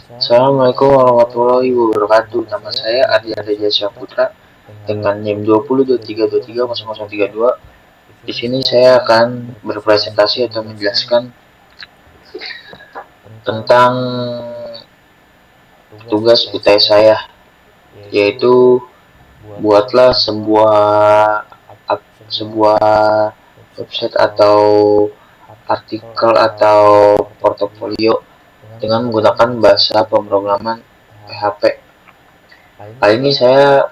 Assalamualaikum warahmatullahi wabarakatuh. Nama saya Ardian Reja Syahputra dengan NIM 2023230032. Di sini saya akan berpresentasi atau menjelaskan tentang tugas UTS saya, yaitu buatlah sebuah website atau artikel atau portofolio dengan menggunakan bahasa pemrograman PHP. Kali ini saya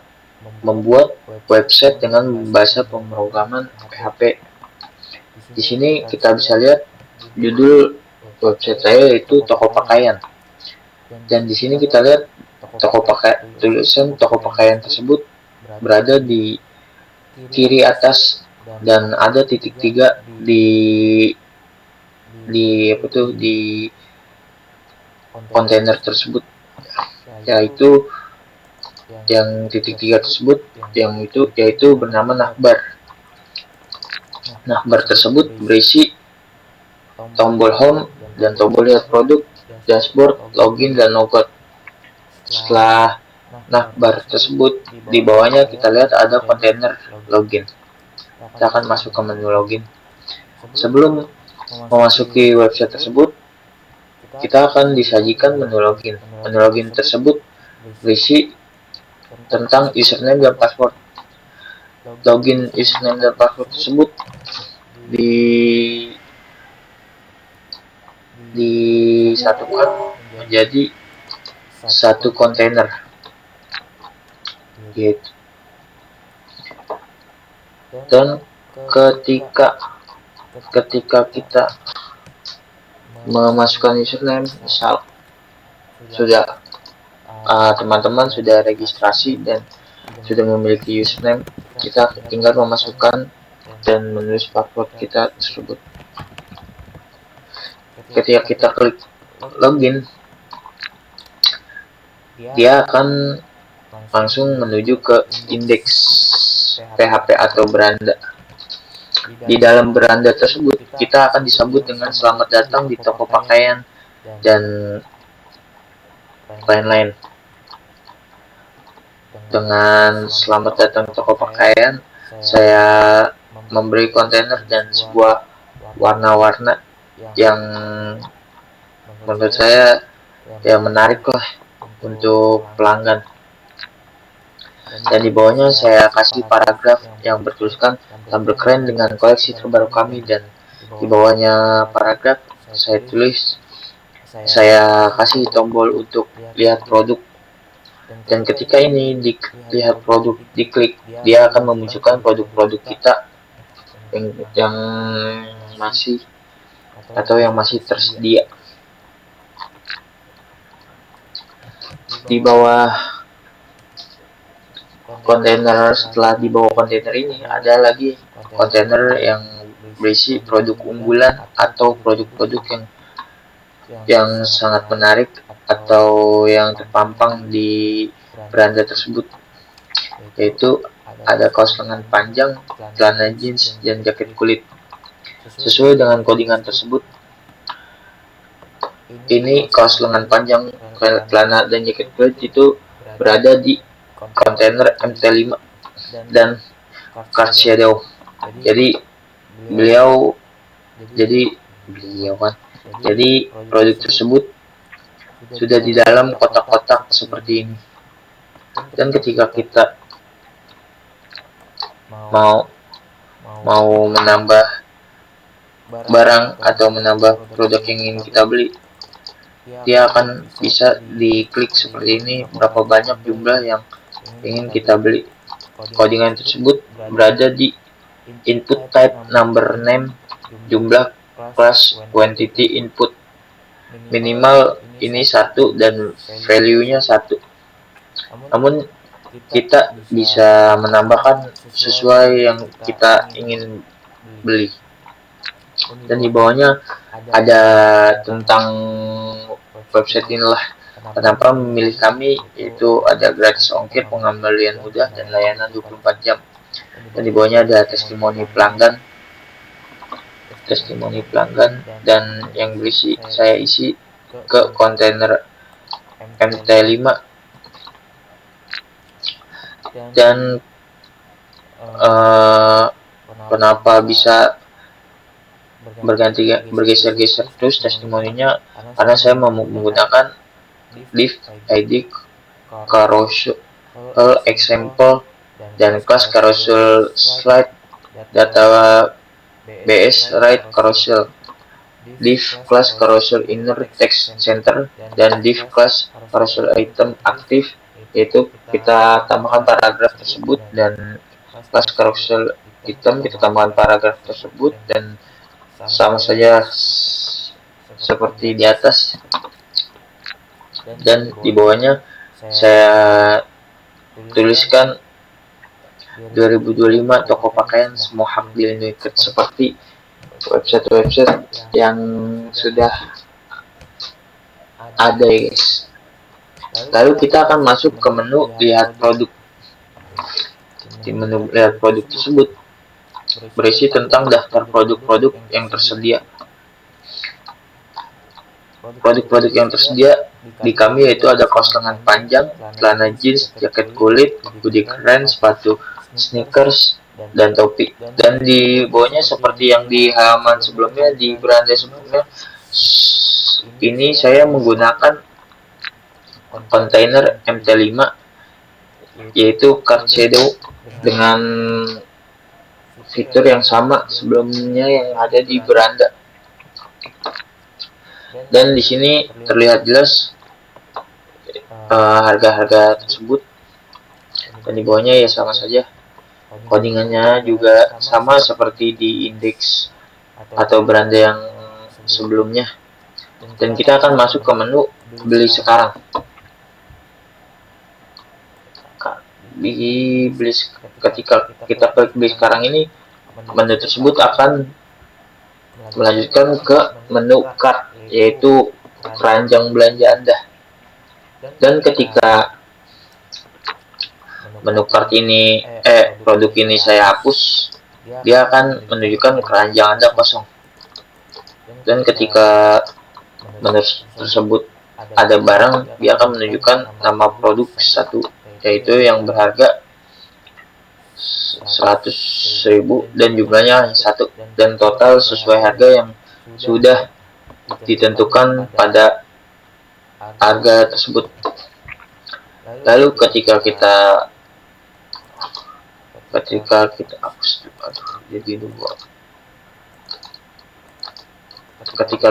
membuat website dengan bahasa pemrograman PHP. Di sini kita bisa lihat judul website saya yaitu toko pakaian. Dan di sini kita lihat tulisan toko pakaian tersebut berada di kiri atas dan ada titik 3 di kontainer tersebut, yaitu yang titik 3 tersebut yaitu bernama navbar. Navbar tersebut berisi tombol home dan tombol lihat produk, dashboard, login, dan logout. Setelah navbar tersebut, di bawahnya kita lihat ada kontainer login. Kita akan masuk ke menu login. Sebelum memasuki website tersebut, kita akan disajikan menu login. Menu login tersebut berisi tentang username dan password. Login username dan password tersebut disatukan menjadi satu kontainer, gitu. Dan ketika kita memasukkan username, misal sudah teman-teman sudah registrasi dan sudah memiliki username, kita tinggal memasukkan dan menulis password kita tersebut. Ketika kita klik login, dia akan langsung menuju ke indeks PHP atau beranda. Di dalam beranda tersebut, kita akan disambut dengan selamat datang di toko pakaian dan lain-lain. Dengan selamat datang di toko pakaian, saya memberi kontainer dan sebuah warna-warna yang menurut saya menarik lah untuk pelanggan. Dan di bawahnya saya kasih paragraf yang bertuliskan tampil keren dengan koleksi terbaru kami, dan di bawahnya paragraf saya kasih tombol untuk lihat produk. Dan ketika ini lihat produk diklik, dia akan memunculkan produk-produk kita yang masih tersedia. Di bawah kontainer, setelah di bawah kontainer ini ada lagi kontainer yang berisi produk unggulan atau produk-produk yang sangat menarik atau yang terpampang di beranda tersebut, yaitu ada kaos lengan panjang, celana jeans, dan jaket kulit. Sesuai dengan codingan tersebut, ini kaos lengan panjang, celana, dan jaket kulit itu berada di kontainer MT5 dan card shadow. Jadi produk tersebut sudah di dalam kotak-kotak seperti ini. Dan ketika kita mau menambah barang atau menambah produk yang ingin kita beli, dia akan bisa diklik seperti ini berapa banyak jumlah yang ingin kita beli. Codingan tersebut berada di input type, number, name, jumlah, class, quantity, input. Minimal ini 1 dan value-nya 1. Namun kita bisa menambahkan sesuai yang kita ingin beli. Dan di bawahnya ada tentang website inilah. Kenapa memilih kami, yaitu ada gratis ongkir, pengembalian mudah, dan layanan 24 jam. Dan di bawahnya ada testimoni pelanggan dan yang saya isi ke kontainer MT5 dan kenapa bisa bergeser-geser terus testimoninya, karena saya menggunakan div id carousel example dan kelas carousel slide data bs write carousel, div class carousel inner text center, dan div class carousel item aktif, yaitu kita tambahkan paragraf tersebut, dan class carousel item kita tambahkan paragraf tersebut, dan sama saja seperti di atas. Dan di bawahnya saya tuliskan 2025 toko pakaian semua hak dilindungi, seperti website-website yang sudah ada ya guys. Lalu kita akan masuk ke menu lihat produk. Di menu lihat produk tersebut berisi tentang daftar produk-produk yang tersedia. Produk-produk yang tersedia di kami yaitu ada kaos lengan panjang, celana jeans, jaket kulit, hoodie keren, sepatu sneakers, dan topi. Dan di bawahnya seperti yang di halaman sebelumnya, di beranda sebelumnya, ini saya menggunakan kontainer MT5 yaitu card shadow dengan fitur yang sama sebelumnya yang ada di beranda. Dan di sini terlihat jelas harga-harga tersebut, dan di bawahnya ya sama saja. Codingannya juga sama seperti di indeks atau beranda yang sebelumnya. Dan kita akan masuk ke menu beli sekarang. Ketika kita klik beli sekarang ini, menu tersebut akan melanjutkan ke menu cart, yaitu keranjang belanja Anda. Dan ketika menu cart ini produk ini saya hapus, dia akan menunjukkan keranjang Anda kosong. Dan ketika menu tersebut ada barang, dia akan menunjukkan nama produk satu, yaitu yang berharga 100.000 dan jumlahnya hanya satu, dan total sesuai harga yang sudah ditentukan pada harga tersebut. Lalu ketika kita ketika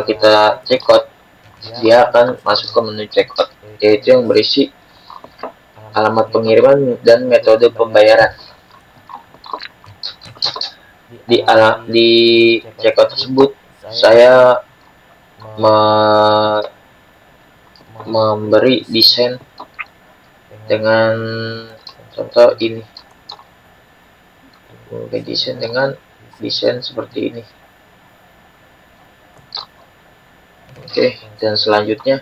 kita checkout, dia akan masuk ke menu checkout, yaitu yang berisi alamat pengiriman dan metode pembayaran. Di checkout tersebut saya memberi desain dengan contoh ini, desain dengan desain seperti ini. Oke, dan selanjutnya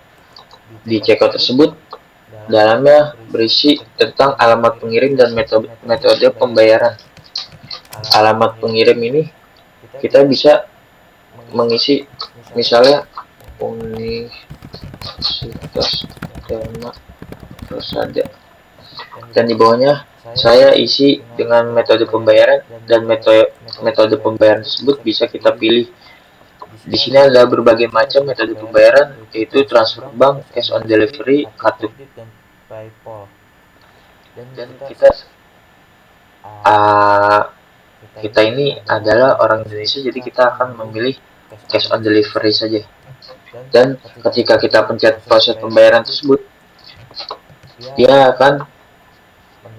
di checkout tersebut dalamnya berisi tentang alamat pengirim dan metode pembayaran. Alamat pengirim ini kita bisa mengisi misalnya Universitas Dharma Persada, dan di bawahnya saya isi dengan metode pembayaran, dan metode pembayaran tersebut bisa kita pilih. Di sini ada berbagai macam metode pembayaran, yaitu transfer bank, cash on delivery, kartu. Dan kita ini adalah orang Indonesia, jadi kita akan memilih cash on delivery saja. Dan ketika kita pencet proses pembayaran tersebut, dia akan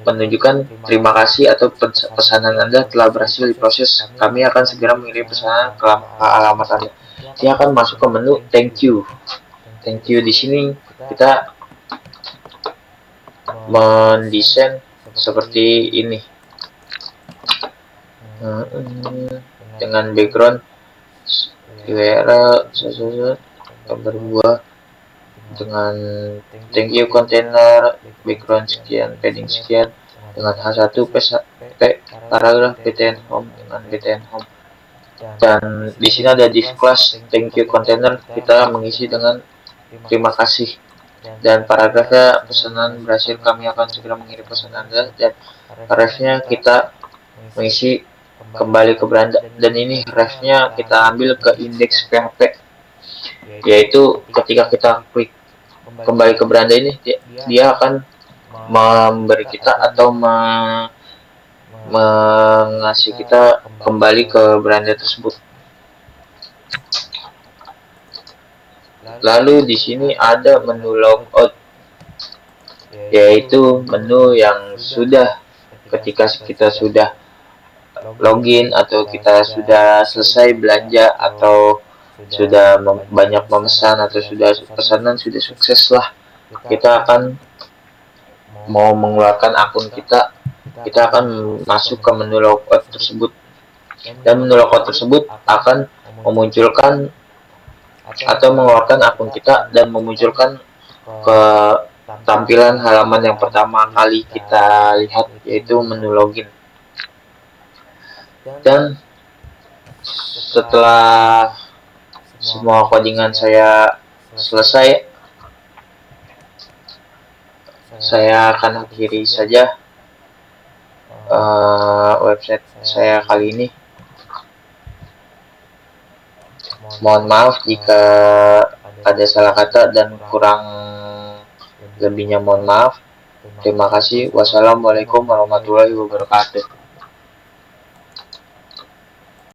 menunjukkan terima kasih atau pesanan Anda telah berhasil diproses. Kami akan segera mengirim pesanan ke alamat Anda. Dia akan masuk ke menu thank you. Thank you di sini kita mendesain seperti ini dengan background URL gambar buah dengan thank you container, background sekian, padding sekian, dengan H1 paragraf btn home dengan btn home. Dan di sini ada div class thank you container, kita mengisi dengan terima kasih. dan paragrafnya pesanan berhasil, kami akan segera mengirim pesanan Anda, dan refnya kita mengisi kembali ke beranda, dan ini refnya kita ambil ke indeks PHP, yaitu ketika kita klik kembali ke beranda ini, dia akan memberi kita atau mengasih kita kembali ke beranda tersebut. Lalu di sini ada menu logout, yaitu menu yang sudah ketika kita sudah login atau kita sudah selesai belanja atau sudah banyak memesan atau sudah pesanan sudah sukses lah, kita akan mau mengeluarkan akun kita akan masuk ke menu logout tersebut, dan menu logout tersebut akan memunculkan atau mengeluarkan akun kita dan memunculkan ke tampilan halaman yang pertama kali kita lihat, yaitu menu login. Dan setelah semua codingan saya selesai, saya akan akhiri saja website saya kali ini. Mohon maaf jika ada salah kata dan kurang lebihnya, mohon maaf. Terima kasih. Wassalamualaikum warahmatullahi wabarakatuh.